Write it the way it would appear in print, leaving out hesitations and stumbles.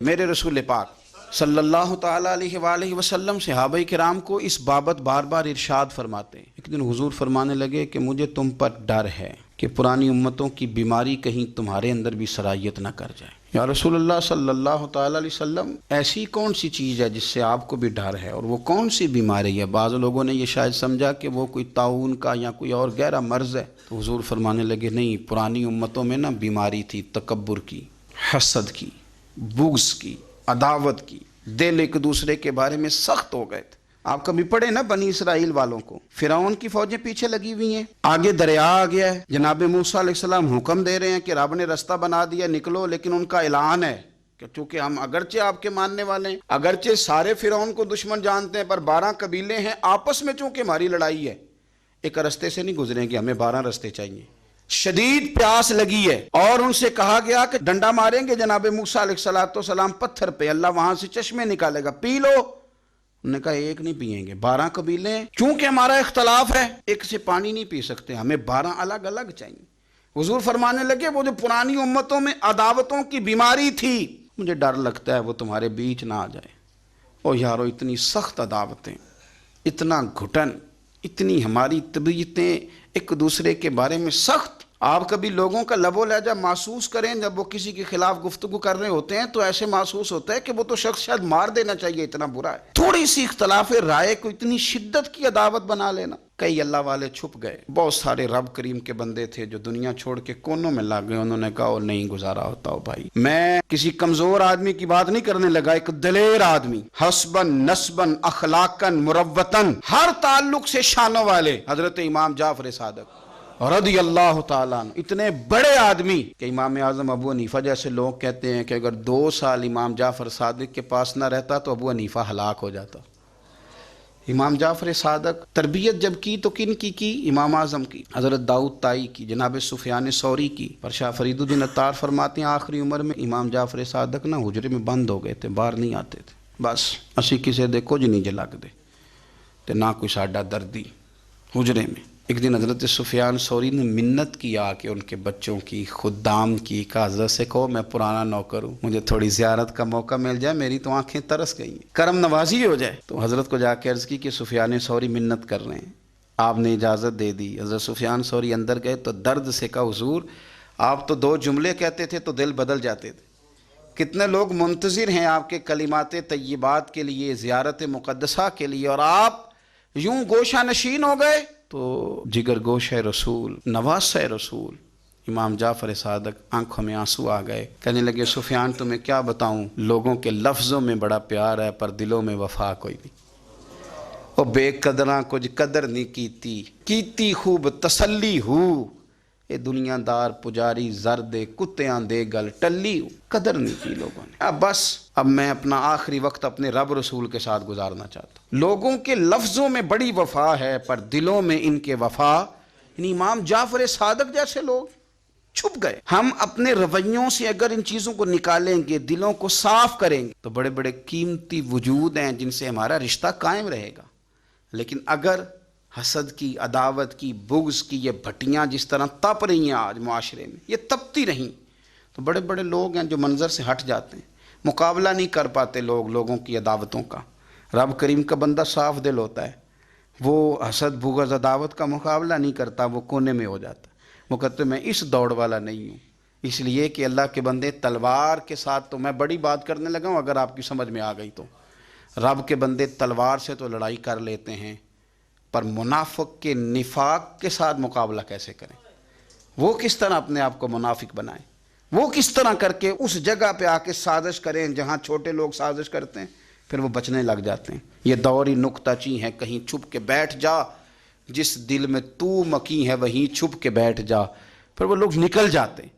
میرے رسول پاک صلی اللہ تعالیٰ علیہ وآلہ وسلم صحابہ کرام کو اس بابت بار بار ارشاد فرماتے ہیں۔ ایک دن حضور فرمانے لگے کہ مجھے تم پر ڈر ہے کہ پرانی امتوں کی بیماری کہیں تمہارے اندر بھی سرایت نہ کر جائے۔ یا رسول اللہ صلی اللہ تعالیٰ علیہ وسلم، ایسی کون سی چیز ہے جس سے آپ کو بھی ڈر ہے، اور وہ کون سی بیماری ہے؟ بعض لوگوں نے یہ شاید سمجھا کہ وہ کوئی طاعون کا یا کوئی اور گہرا مرض ہے، تو حضور فرمانے لگے نہیں، پرانی امتوں میں نا بیماری تھی تکبر کی، حسد کی، بغض کی، عداوت کی، دل ایک دوسرے کے بارے میں سخت ہو گئے تھے۔ آپ کبھی پڑھے نا بنی اسرائیل والوں کو، فرعون کی فوجیں پیچھے لگی ہوئی ہیں، آگے دریا آ گیا ہے، جناب موسیٰ علیہ السلام حکم دے رہے ہیں کہ رب نے رستہ بنا دیا، نکلو، لیکن ان کا اعلان ہے کہ چونکہ ہم اگرچہ آپ کے ماننے والے ہیں، اگرچہ سارے فرعون کو دشمن جانتے ہیں، پر 12 قبیلے ہیں، آپس میں چونکہ ہماری لڑائی ہے، ایک رستے سے نہیں گزریں گے، ہمیں 12 رستے چاہیے۔ شدید پیاس لگی ہے اور ان سے کہا گیا کہ ڈنڈا ماریں گے جناب موسیٰ علیہ السلام پتھر پہ، اللہ وہاں سے چشمے نکالے گا، پی لو۔ انہوں نے کہا ایک نہیں پئیں گے، 12 قبیلے ہیں، چونکہ ہمارا اختلاف ہے، ایک سے پانی نہیں پی سکتے، ہمیں 12 الگ الگ چاہیے۔ حضور فرمانے لگے وہ جو پرانی امتوں میں عداوتوں کی بیماری تھی، مجھے ڈر لگتا ہے وہ تمہارے بیچ نہ آ جائے۔ او یارو، اتنی سخت عداوتیں، اتنا گھٹن، اتنی ہماری طبیعتیں ایک دوسرے کے بارے میں سخت۔ آپ کبھی لوگوں کا لب و لہجہ محسوس کریں، جب وہ کسی کے خلاف گفتگو کر رہے ہوتے ہیں تو ایسے محسوس ہوتا ہے کہ وہ تو شخص شاید مار دینا چاہیے، اتنا برا ہے۔ تھوڑی سی اختلاف رائے کو اتنی شدت کی عداوت بنا لینا۔ کئی اللہ والے چھپ گئے، بہت سارے رب کریم کے بندے تھے جو دنیا چھوڑ کے کونوں میں لگ گئے، انہوں نے کہا اور نہیں گزارا ہوتا ہو بھائی۔ میں کسی کمزور آدمی کی بات نہیں کرنے لگا، ایک دلیر آدمی، حسبن نسبن اخلاقن مروتن، ہر تعلق سے شانوں والے، حضرت امام جعفر صادق رضی اللہ تعالیٰ عنہ، اتنے بڑے آدمی کہ امام اعظم ابو حنیفہ جیسے لوگ کہتے ہیں کہ اگر 2 سال امام جعفر صادق کے پاس نہ رہتا تو ابو حنیفہ ہلاک ہو جاتا۔ امام جعفر صادق تربیت جب کی تو کن کی؟ امام اعظم کی، حضرت داؤد طائی کی، جناب سفیان ثوری کی۔ پر شاہ فرید الدین عطار فرماتے ہیں آخری عمر میں امام جعفر صادق نا حجرے میں بند ہو گئے تھے، باہر نہیں آتے تھے، بس اسی کسے دے کچھ نہیں جلگ دے تے نہ کوئی ساڈا دردی حجرے میں۔ ایک دن حضرت سفیان ثوری نے منت کیا کہ ان کے بچوں کی، خدام کی، کہ حضرت سے کہو میں پرانا نوکر ہوں، مجھے تھوڑی زیارت کا موقع مل جائے، میری تو آنکھیں ترس گئی ہیں، کرم نوازی ہو جائے۔ تو حضرت کو جا کے عرض کی کہ سفیان ثوری منت کر رہے ہیں، آپ نے اجازت دے دی۔ حضرت سفیان ثوری اندر گئے تو درد سے کہا حضور آپ تو 2 جملے کہتے تھے تو دل بدل جاتے تھے، کتنے لوگ منتظر ہیں آپ کے کلمات طیبات کے لیے، زیارت مقدسہ کے لیے، اور آپ یوں گوشہ نشین ہو گئے۔ تو جگر گوشہ رسول، نواسہ رسول امام جعفر صادق آنکھوں میں آنسو آ گئے، کہنے لگے سفیان تمہیں کیا بتاؤں، لوگوں کے لفظوں میں بڑا پیار ہے پر دلوں میں وفا کوئی نہیں۔ او بے قدراں کچھ قدر نہیں کیتی خوب تسلی ہو، اے دنیا دار پجاری زرد کتیاں دے گل ٹلی ہو، قدر نہیں کی لوگوں نے۔ اب بس، اب میں اپنا آخری وقت اپنے رب رسول کے ساتھ گزارنا چاہتا ہوں۔ لوگوں کے لفظوں میں بڑی وفا ہے پر دلوں میں ان کے وفا، یعنی امام جعفر صادق جیسے لوگ چھپ گئے۔ ہم اپنے رویوں سے اگر ان چیزوں کو نکالیں گے، دلوں کو صاف کریں گے، تو بڑے بڑے قیمتی وجود ہیں جن سے ہمارا رشتہ قائم رہے گا۔ لیکن اگر حسد کی، عداوت کی، بغض کی یہ بھٹیاں جس طرح تپ رہی ہیں آج معاشرے میں، یہ تپتی رہیں تو بڑے بڑے لوگ ہیں جو منظر سے ہٹ جاتے ہیں، مقابلہ نہیں کر پاتے لوگوں کی عداوتوں کا۔ رب کریم کا بندہ صاف دل ہوتا ہے، وہ حسد بغض عداوت کا مقابلہ نہیں کرتا، وہ کونے میں ہو جاتا ہے، وہ کہتے میں اس دوڑ والا نہیں ہوں۔ اس لیے کہ اللہ کے بندے تلوار کے ساتھ، تو میں بڑی بات کرنے لگا ہوں اگر آپ کی سمجھ میں آ گئی تو، رب کے بندے تلوار سے تو لڑائی کر لیتے ہیں، پر منافق کے نفاق کے ساتھ مقابلہ کیسے کریں؟ وہ کس طرح اپنے آپ کو منافق بنائیں؟ وہ کس طرح کر کے اس جگہ پہ آ کے سازش کریں جہاں چھوٹے لوگ سازش کرتے ہیں، پھر وہ بچنے لگ جاتے ہیں۔ یہ دوری نکتہ چی ہے، کہیں چھپ کے بیٹھ جا، جس دل میں تو مکی ہے وہیں چھپ کے بیٹھ جا، پھر وہ لوگ نکل جاتے ہیں۔